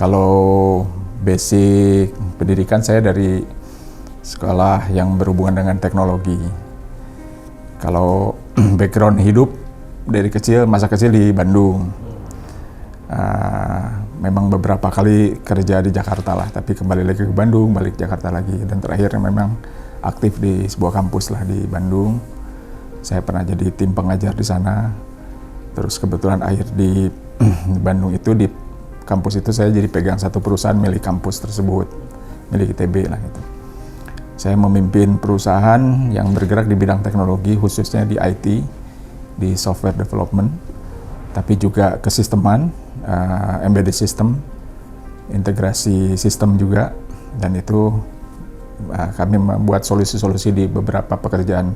Kalau basic pendidikan saya dari sekolah yang berhubungan dengan teknologi. Kalau background hidup dari kecil, masa kecil di Bandung. Memang beberapa kali kerja di Jakarta lah, tapi kembali lagi ke Bandung, balik Jakarta lagi. Dan terakhir memang aktif di sebuah kampus lah di Bandung. Saya pernah jadi tim pengajar di sana. Terus kebetulan akhir di Bandung itu, di kampus itu saya jadi pegang satu perusahaan milik kampus tersebut, milik ITB lah gitu. Saya memimpin perusahaan yang bergerak di bidang teknologi, khususnya di IT, di software development, tapi juga kesisteman, embedded system, integrasi sistem juga, dan itu kami membuat solusi-solusi di beberapa pekerjaan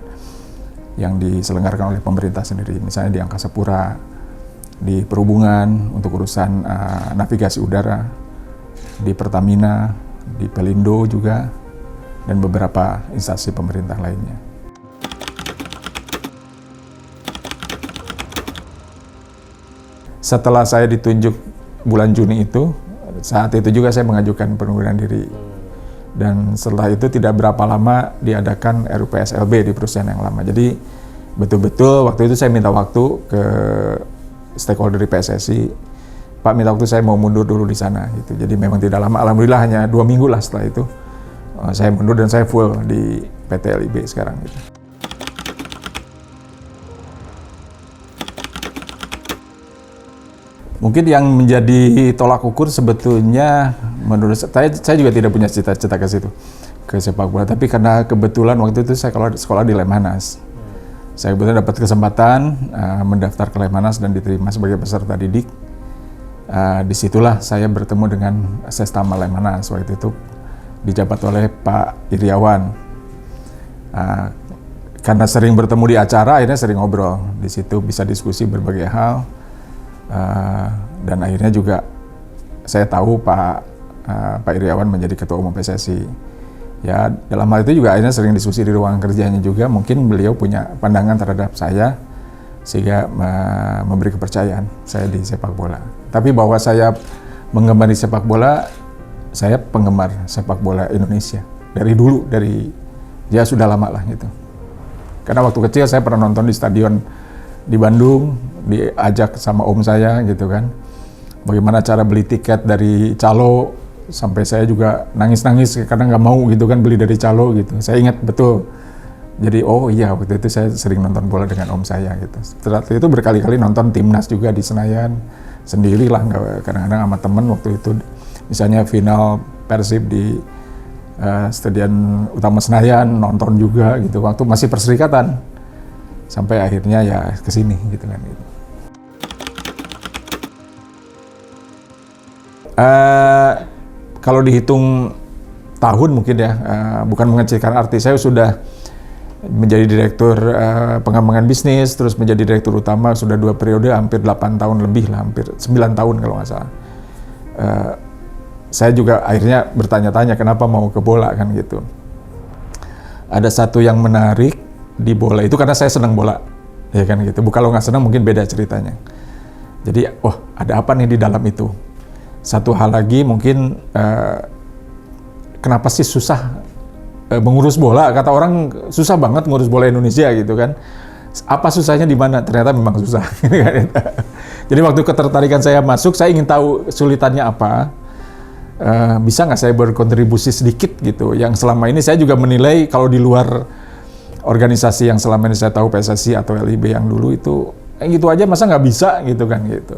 yang diselenggarakan oleh pemerintah sendiri, misalnya di Angkasa Pura, di perhubungan untuk urusan navigasi udara, di Pertamina, di Pelindo juga, dan beberapa instansi pemerintah lainnya. Setelah saya ditunjuk bulan Juni itu, saat itu juga saya mengajukan pengunduran diri. Dan setelah itu tidak berapa lama diadakan RUPSLB di perusahaan yang lama. Jadi betul-betul waktu itu saya minta waktu ke stakeholder di PSSI, Pak minta waktu saya mau mundur dulu di sana gitu. Jadi memang tidak lama, alhamdulillah hanya 2 minggu lah setelah itu saya mundur dan saya full di PT LIB sekarang gitu. Mungkin yang menjadi tolak ukur sebetulnya menurut saya juga tidak punya cita-cita ke situ, ke sepak bola, tapi karena kebetulan waktu itu saya sekolah di Lemhanas. Saya kebetulan dapat kesempatan mendaftar ke Lemhanas dan diterima sebagai peserta didik. Disitulah saya bertemu dengan Sestama Lemhanas, waktu itu dijabat oleh Pak Iriawan. Karena sering bertemu di acara, akhirnya sering ngobrol. Di situ bisa diskusi berbagai hal. Dan akhirnya juga saya tahu Pak Iriawan menjadi Ketua Umum PSSI. Ya, dalam hal itu juga akhirnya sering diskusi di ruangan kerjanya juga. Mungkin beliau punya pandangan terhadap saya sehingga memberi kepercayaan saya di sepak bola. Tapi bahwa saya menggemari sepak bola, saya penggemar sepak bola Indonesia dari dulu, ya sudah lama lah gitu. Karena waktu kecil saya pernah nonton di stadion di Bandung, diajak sama om saya gitu kan. Bagaimana cara beli tiket dari calo, sampai saya juga nangis-nangis karena nggak mau gitu kan beli dari calo gitu. Saya ingat betul. Jadi oh iya, waktu itu saya sering nonton bola dengan om saya gitu. Setelah itu berkali-kali nonton timnas juga di Senayan sendirilah, nggak kadang-kadang sama temen waktu itu. Misalnya final Persib di Stadion Utama Senayan, nonton juga gitu. Waktu masih Perserikatan. Sampai akhirnya ya kesini gitu kan gitu. Kalau dihitung tahun mungkin ya, bukan mengecilkan arti, saya sudah menjadi direktur pengembangan bisnis, terus menjadi direktur utama sudah 2 periode, hampir 8 tahun lebih lah, hampir 9 tahun kalau nggak salah. Saya juga akhirnya bertanya-tanya kenapa mau ke bola kan gitu. Ada satu yang menarik di bola itu karena saya senang bola, ya kan gitu. Kalau nggak senang mungkin beda ceritanya. Jadi, ada apa nih di dalam itu? Satu hal lagi mungkin kenapa sih susah mengurus bola? Kata orang susah banget ngurus bola Indonesia gitu kan. Apa susahnya di mana? Ternyata memang susah. Jadi waktu ketertarikan saya masuk, saya ingin tahu sulitannya apa. Bisa nggak saya berkontribusi sedikit gitu. Yang selama ini saya juga menilai kalau di luar organisasi yang selama ini saya tahu PSSI atau LIB yang dulu itu gitu aja masa nggak bisa gitu kan gitu.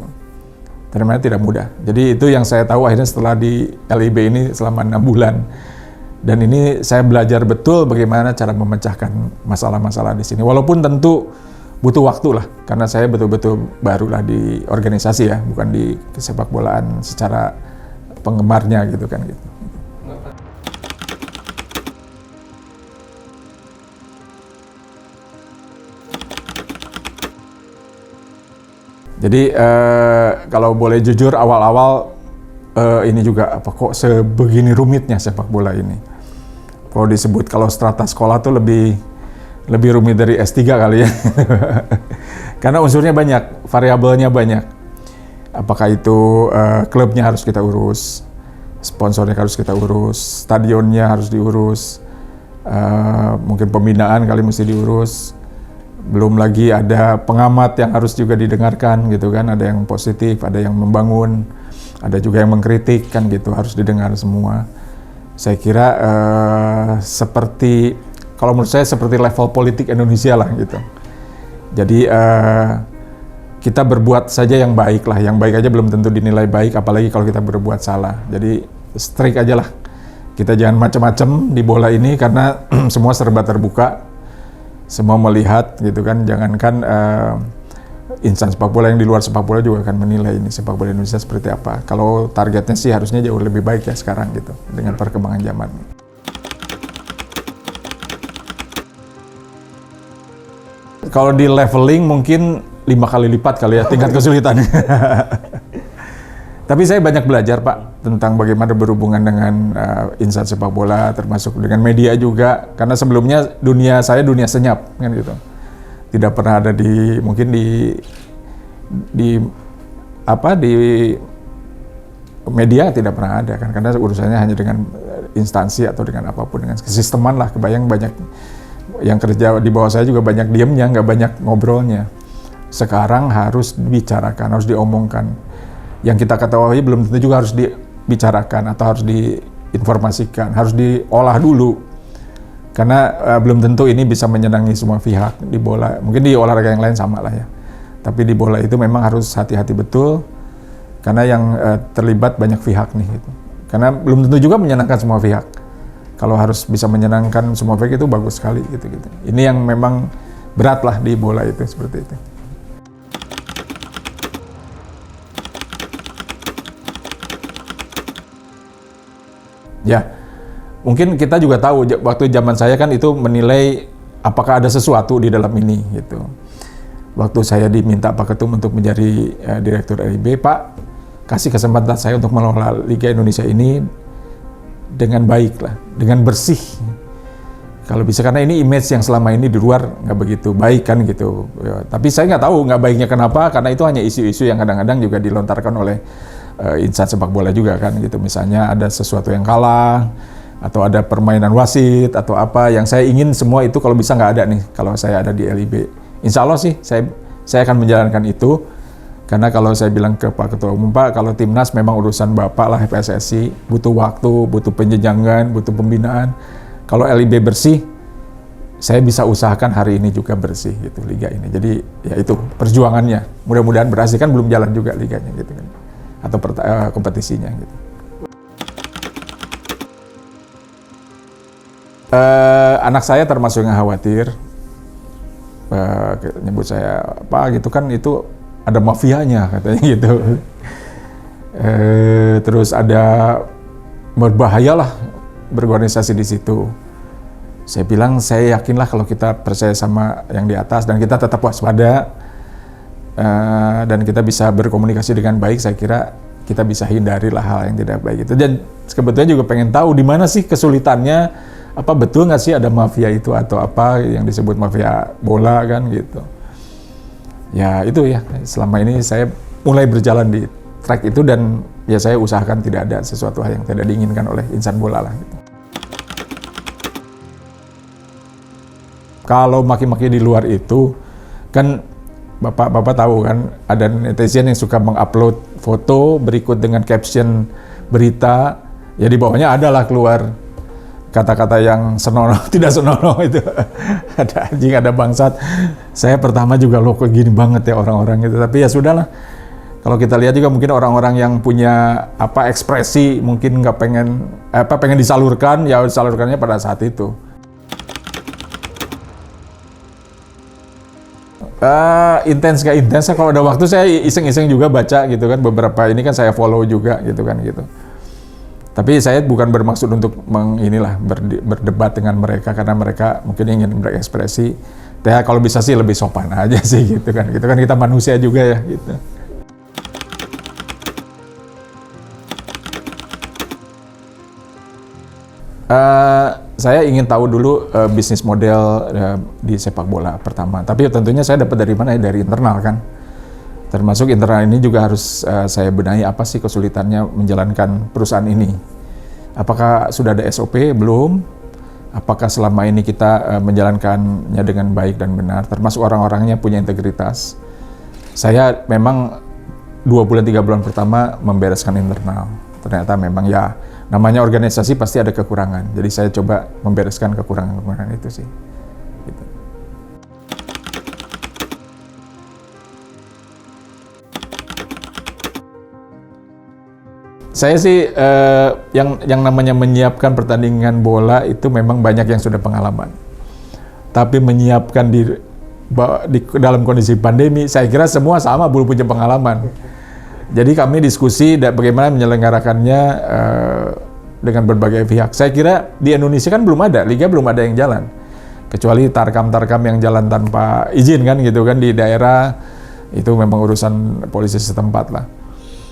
Ternyata tidak mudah. Jadi itu yang saya tahu akhirnya setelah di LIB ini selama 6 bulan. Dan ini saya belajar betul bagaimana cara memecahkan masalah-masalah di sini. Walaupun tentu butuh waktu lah, karena saya betul-betul barulah di organisasi ya, bukan di sepak bolaan secara penggemarnya gitu kan gitu. Jadi kalau boleh jujur awal-awal ini juga kok sebegini rumitnya sepak bola ini. Kalau disebut kalau strata sekolah tuh lebih rumit dari S3 kali ya. Karena unsurnya banyak, variabelnya banyak. Apakah itu klubnya harus kita urus, sponsornya harus kita urus, stadionnya harus diurus, mungkin pembinaan kali mesti diurus. Belum lagi ada pengamat yang harus juga didengarkan gitu kan, ada yang positif, ada yang membangun, ada juga yang mengkritik kan gitu, harus didengar semua. Saya kira seperti, kalau menurut saya seperti level politik Indonesia lah gitu. Jadi kita berbuat saja yang baik lah, yang baik aja belum tentu dinilai baik, apalagi kalau kita berbuat salah. Jadi strict aja lah, kita jangan macam-macam di bola ini karena semua serba terbuka, semua melihat gitu kan. Jangankan insan sepak bola yang di luar sepak bola juga akan menilai ini sepak bola Indonesia seperti apa. Kalau targetnya sih harusnya jauh lebih baik ya sekarang gitu dengan perkembangan zaman. Kalau di leveling mungkin 5 kali lipat kali ya tingkat kesulitannya. Tapi saya banyak belajar Pak tentang bagaimana berhubungan dengan insan sepak bola, termasuk dengan media juga. Karena sebelumnya dunia saya dunia senyap kan gitu. Tidak pernah ada di mungkin di media tidak pernah ada kan, karena urusannya hanya dengan instansi atau dengan apapun, dengan kesisteman lah. Kebayang banyak yang kerja di bawah saya juga banyak diemnya, nggak banyak ngobrolnya. Sekarang harus dibicarakan, harus diomongkan. Yang kita ketahui belum tentu juga harus dibicarakan atau harus diinformasikan, harus diolah dulu. Karena belum tentu ini bisa menyenangi semua pihak di bola. Mungkin di olahraga yang lain sama lah ya. Tapi di bola itu memang harus hati-hati betul, karena yang terlibat banyak pihak nih gitu. Karena belum tentu juga menyenangkan semua pihak. Kalau harus bisa menyenangkan semua pihak itu bagus sekali gitu-gitu. Ini yang memang berat lah di bola itu, seperti itu. Ya, mungkin kita juga tahu waktu zaman saya kan itu menilai apakah ada sesuatu di dalam ini gitu. Waktu saya diminta Pak Ketum untuk menjadi Direktur LIB, Pak kasih kesempatan saya untuk mengelola Liga Indonesia ini dengan baik lah, dengan bersih. Kalau bisa, karena ini image yang selama ini di luar nggak begitu baik kan gitu. Ya, tapi saya nggak tahu nggak baiknya kenapa, karena itu hanya isu-isu yang kadang-kadang juga dilontarkan oleh insan sepak bola juga kan gitu. Misalnya ada sesuatu yang kalah, atau ada permainan wasit atau apa, yang saya ingin semua itu kalau bisa nggak ada nih kalau saya ada di LIB. Insya Allah sih saya akan menjalankan itu, karena kalau saya bilang ke Pak Ketua Umum, Pak, kalau timnas memang urusan Bapak lah, PSSI, butuh waktu, butuh penjenjangan, butuh pembinaan. Kalau LIB bersih, saya bisa usahakan hari ini juga bersih gitu liga ini. Jadi ya itu perjuangannya, mudah-mudahan berhasil, kan belum jalan juga liganya gitu kan, atau kompetisinya gitu. Anak saya termasuk yang khawatir, nyebut saya, Pak gitu kan itu ada mafianya katanya gitu. Terus ada berbahayalah berorganisasi di situ. Saya bilang saya yakinlah kalau kita percaya sama yang di atas dan kita tetap waspada dan kita bisa berkomunikasi dengan baik, saya kira kita bisa hindarilah hal yang tidak baik itu. Dan sebetulnya juga pengen tahu di mana sih kesulitannya, apa betul nggak sih ada mafia itu atau apa yang disebut mafia bola kan gitu. Ya itu ya, selama ini saya mulai berjalan di track itu dan ya saya usahakan tidak ada sesuatu hal yang tidak diinginkan oleh insan bola lah gitu. Kalau maki-maki di luar itu kan Bapak tahu kan ada netizen yang suka mengupload foto berikut dengan caption berita, ya di bawahnya adalah keluar kata-kata yang senonoh, tidak senonoh itu. Ada anjing, ada bangsat. Saya pertama juga loh kok gini banget ya orang-orang itu. Tapi ya sudahlah. Kalau kita lihat juga mungkin orang-orang yang punya ekspresi mungkin nggak pengen disalurkan, ya disalurkannya pada saat itu. Intens gak intens, kalau ada waktu saya iseng-iseng juga baca gitu kan, beberapa ini kan saya follow juga gitu kan gitu. Tapi saya bukan bermaksud untuk berdebat dengan mereka, karena mereka mungkin ingin berekspresi. Ya kalau bisa sih lebih sopan aja sih gitu kan. Gitu kan kita manusia juga ya gitu. Saya ingin tahu dulu bisnis model di sepak bola pertama. Tapi tentunya saya dapat dari mana ya? Dari internal kan. Termasuk internal ini juga harus saya benahi apa sih kesulitannya menjalankan perusahaan ini. Apakah sudah ada SOP? Belum. Apakah selama ini kita menjalankannya dengan baik dan benar, termasuk orang-orangnya punya integritas. Saya memang 2 bulan 3 bulan pertama membereskan internal. Ternyata memang ya namanya organisasi pasti ada kekurangan. Jadi saya coba membereskan kekurangan-kekurangan itu sih. Gitu. Saya sih yang namanya menyiapkan pertandingan bola itu memang banyak yang sudah pengalaman. Tapi menyiapkan di dalam kondisi pandemi, saya kira semua sama belum punya pengalaman. Jadi kami diskusi bagaimana menyelenggarakannya dengan berbagai pihak. Saya kira di Indonesia kan belum ada, liga belum ada yang jalan. Kecuali tarkam-tarkam yang jalan tanpa izin kan gitu kan di daerah, itu memang urusan polisi setempat lah.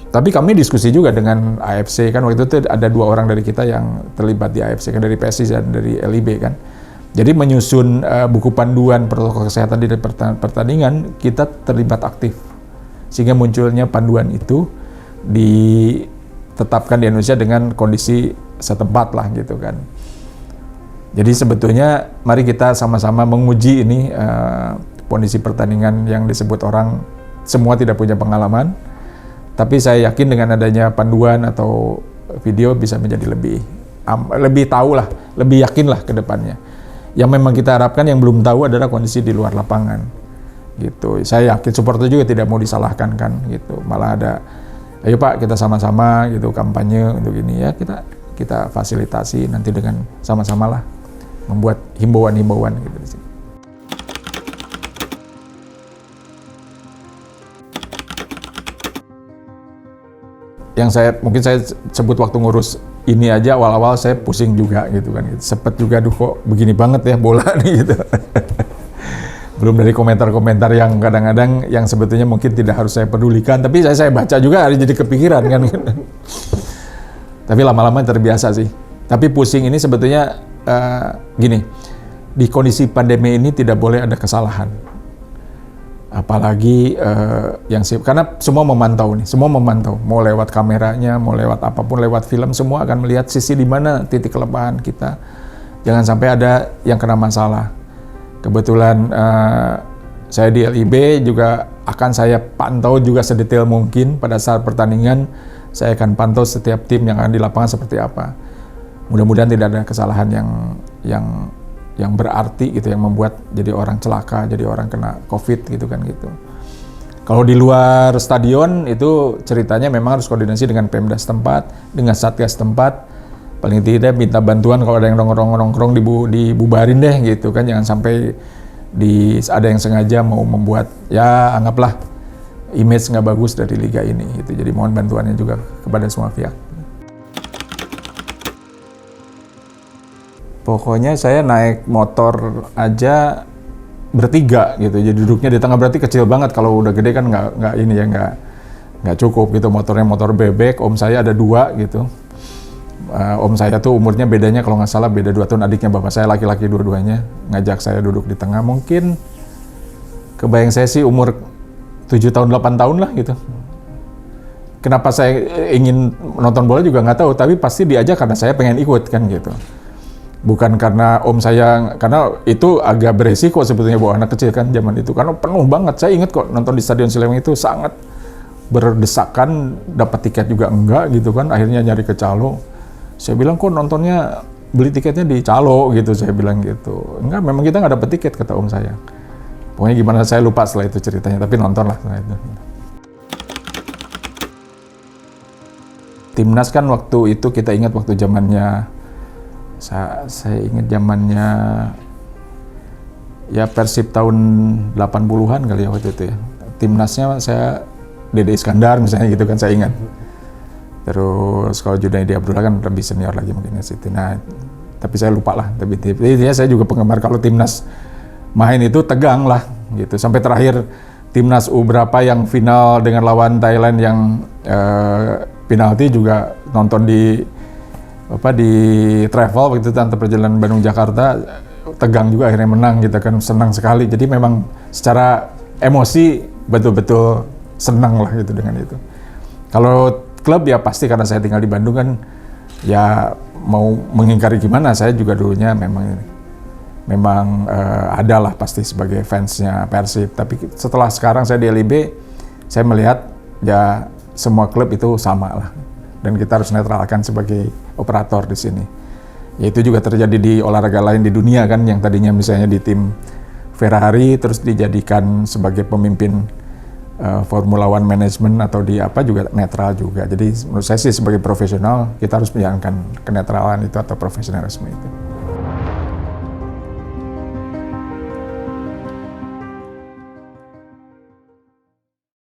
Tapi kami diskusi juga dengan AFC kan, waktu itu ada 2 orang dari kita yang terlibat di AFC kan, dari PSSI dan dari LIB kan. Jadi menyusun buku panduan protokol kesehatan di pertandingan, kita terlibat aktif. Sehingga munculnya panduan itu ditetapkan di Indonesia dengan kondisi setempat lah gitu kan. Jadi sebetulnya mari kita sama-sama menguji ini kondisi pertandingan yang disebut orang semua tidak punya pengalaman. Tapi saya yakin dengan adanya panduan atau video bisa menjadi lebih tahu lah, lebih yakin lah ke depannya. Yang memang kita harapkan yang belum tahu adalah kondisi di luar lapangan. Gitu. Saya yakin supporter juga tidak mau disalahkan kan gitu. Malah ada, ayo Pak kita sama-sama gitu kampanye untuk ini ya, kita fasilitasi nanti dengan sama-sama lah membuat himbauan-himbauan gitu di sini. Yang mungkin saya sebut waktu ngurus ini aja awal-awal saya pusing juga gitu kan. Sempet juga aduh kok begini banget ya bola nih gitu. Belum dari komentar-komentar yang kadang-kadang yang sebetulnya mungkin tidak harus saya pedulikan, tapi saya baca juga jadi kepikiran kan. Tapi lama-lama terbiasa sih. Tapi pusing ini sebetulnya gini, di kondisi pandemi ini tidak boleh ada kesalahan. Apalagi karena semua memantau, mau lewat kameranya, mau lewat apapun, lewat film, semua akan melihat sisi di mana titik kelemahan kita. Jangan sampai ada yang kena masalah. Kebetulan saya di LIB juga akan saya pantau juga sedetail mungkin pada saat pertandingan. Saya akan pantau setiap tim yang akan di lapangan seperti apa. Mudah-mudahan tidak ada kesalahan yang berarti gitu, yang membuat jadi orang celaka, jadi orang kena COVID gitu kan gitu. Kalau di luar stadion itu ceritanya memang harus koordinasi dengan Pemda setempat, dengan Satgas setempat. Paling tidak minta bantuan kalau ada yang nongkrong dibubarin deh gitu kan, jangan sampai ada yang sengaja mau membuat ya anggaplah image nggak bagus dari liga ini gitu. Jadi mohon bantuannya juga kepada semua pihak. Pokoknya saya naik motor aja bertiga gitu, jadi duduknya di tengah, berarti kecil banget. Kalau udah gede kan nggak cukup gitu, motornya motor bebek. Om saya ada 2 gitu. Om saya tuh umurnya bedanya kalau nggak salah beda 2 tahun, adiknya bapak saya laki-laki dua-duanya, ngajak saya duduk di tengah. Mungkin kebayang saya sih umur 7 tahun 8 tahun lah gitu. Kenapa saya ingin nonton bola juga nggak tahu, tapi pasti diajak karena saya pengen ikut kan gitu. Bukan karena om saya, karena itu agak beresiko sebetulnya bawa anak kecil kan zaman itu, karena penuh banget. Saya ingat kok nonton di Stadion Siliwangi itu sangat berdesakan, dapat tiket juga enggak gitu kan, akhirnya nyari ke Calo. Saya bilang kok nontonnya beli tiketnya di Calo gitu, saya bilang gitu. Enggak, memang kita nggak dapat tiket kata om saya. Pokoknya gimana saya lupa setelah itu ceritanya, tapi nonton lah setelah itu. Timnas kan waktu itu kita ingat waktu zamannya, saya ingat zamannya ya Persib tahun 80-an kali ya waktu itu ya. Timnasnya saya Dede Iskandar misalnya gitu kan, saya ingat. Terus kalau Junaidi Abdullah kan lebih senior lagi mungkin ya situ. Nah, tapi saya lupa lah. Tapi intinya saya juga penggemar kalau timnas main itu tegang lah gitu. Sampai terakhir timnas U berapa yang final dengan lawan Thailand yang penalti juga nonton di travel waktu itu, antar perjalanan Bandung Jakarta, tegang juga akhirnya menang gitu kan, senang sekali. Jadi memang secara emosi betul-betul senang lah gitu dengan itu. Kalau klub ya pasti karena saya tinggal di Bandung kan, ya mau mengingkari gimana, saya juga dulunya memang ada lah pasti sebagai fansnya Persib. Tapi setelah sekarang saya di LIB, saya melihat ya semua klub itu sama lah. Dan kita harus netralkan sebagai operator di sini. Ya itu juga terjadi di olahraga lain di dunia kan, yang tadinya misalnya di tim Ferrari terus dijadikan sebagai pemimpin Formula One Management atau di apa juga netral juga. Jadi menurut saya sih sebagai profesional kita harus menjalankan kenetralan itu atau profesionalisme itu.